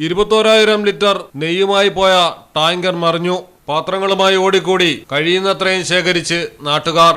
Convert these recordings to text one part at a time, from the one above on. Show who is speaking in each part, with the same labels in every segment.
Speaker 1: 21,000 litre നെയ്യുമായി പോയ tanker മറിഞ്ഞു. പാത്രങ്ങളുമായി ഓടിക്കൂടി കഴിയുന്നത്രയും ശേഖരിച്ച് നാട്ടുകാർ.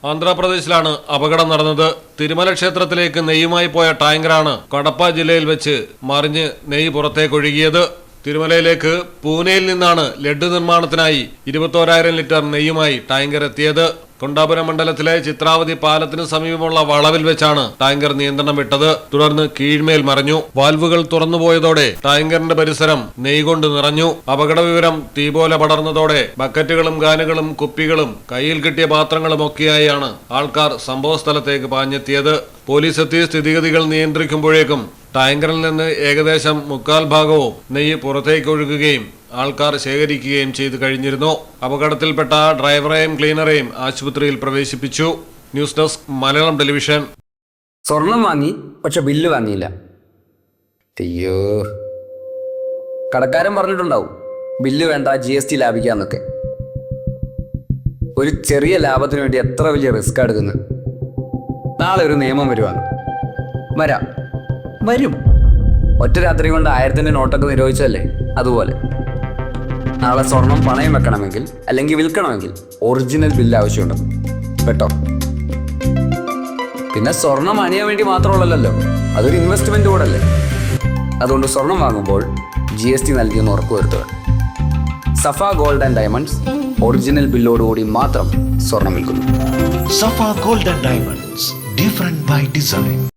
Speaker 1: ആന്ധ്രാപ്രദേശിലാണ് അപകടം നടന്നത്. തിരുമല ക്ഷേത്രത്തിലേക്ക് നെയ്യുമായി പോയ ടാങ്കറാണ് കടപ്പ ജില്ലയിൽ വെച്ച് മറിഞ്ഞ് നെയ്യ് പുറത്തേക്കൊഴുകിയത്. തിരുമലയിലേക്ക് പൂനെയിൽ നിന്നാണ് ലഡ്ഡു നിർമ്മാണത്തിനായി 21,000 ലിറ്റർ നെയ്യുമായി ടാങ്കർ എത്തിയത്. കൊണ്ടാപുരം മണ്ഡലത്തിലെ ചിത്രാവതി പാലത്തിന് സമീപമുള്ള വളവിൽ വെച്ചാണ് ടാങ്കർ നിയന്ത്രണം വിട്ടത്. തുടർന്ന് കീഴ്മേൽ മറിഞ്ഞു. വാൽവുകൾ തുറന്നുപോയതോടെ ടാങ്കറിന്റെ പരിസരം നെയ്യ് കൊണ്ട് നിറഞ്ഞു. അപകട വിവരം തീ പോലെ പടർന്നതോടെ ബക്കറ്റുകളും കാനുകളും കുപ്പികളും കയ്യിൽ കിട്ടിയ പാത്രങ്ങളും ഒക്കെയായാണ് ആൾക്കാർ സംഭവസ്ഥലത്തേക്ക് പാഞ്ഞെത്തിയത്. പോലീസ് എത്തി സ്ഥിതിഗതികൾ നിയന്ത്രിക്കുമ്പോഴേക്കും ടാങ്കറിൽ നിന്ന് ഏകദേശം 1/4 ഭാഗവും നെയ്യ് പുറത്തേക്ക് ഒഴുകുകയും ആൾക്കാർ ശേഖരിക്കുകയും ചെയ്തു കഴിഞ്ഞിരുന്നു. അപകടത്തിൽപ്പെട്ട ഡ്രൈവറെയും ക്ലീനറെയും ആശുപത്രിയിൽ പ്രവേശിപ്പിച്ചു. News desk Malayalam television.
Speaker 2: സ്വർണം വാങ്ങി, പക്ഷെ ബില്ല് വാങ്ങിയില്ല. അയ്യോ, കടക്കാരൻ പറഞ്ഞിട്ടുണ്ടാവും ബില്ല് വേണ്ട, GST ലാഭിക്കാന്നൊക്കെ. ഒരു ചെറിയ ലാഭത്തിന് വേണ്ടി എത്ര വലിയ റിസ്ക് എടുക്കുന്നത്. നാളെ ഒരു നിയമം വരും. ഒറ്റ രാത്രി കൊണ്ട് 1000-ന്റെ നോട്ടൊക്കെ നിരോധിച്ചല്ലേ, അതുപോലെ നാളെ സ്വർണം പണയം വെക്കണമെങ്കിൽ അല്ലെങ്കിൽ വിൽക്കണമെങ്കിൽ ഒറിജിനൽ ബില്ല് ആവശ്യമുണ്ട് കേട്ടോ. പിന്നെ സ്വർണം അണിയാൻ വേണ്ടി മാത്രമുള്ളല്ലോ, അതൊരു ഇൻവെസ്റ്റ്മെന്റ് കൂടല്ലേ. അതുകൊണ്ട് സ്വർണം വാങ്ങുമ്പോൾ GST നൽകിയെന്ന് ഉറപ്പുവരുത്തുക. സഫ ഗോൾഡ് ആൻഡ് ഡയമണ്ട്സ് ഒറിജിനൽ ബില്ലോടുകൂടി മാത്രം സ്വർണം വിൽക്കുന്നു.
Speaker 3: Safa Gold and Diamonds, different by design.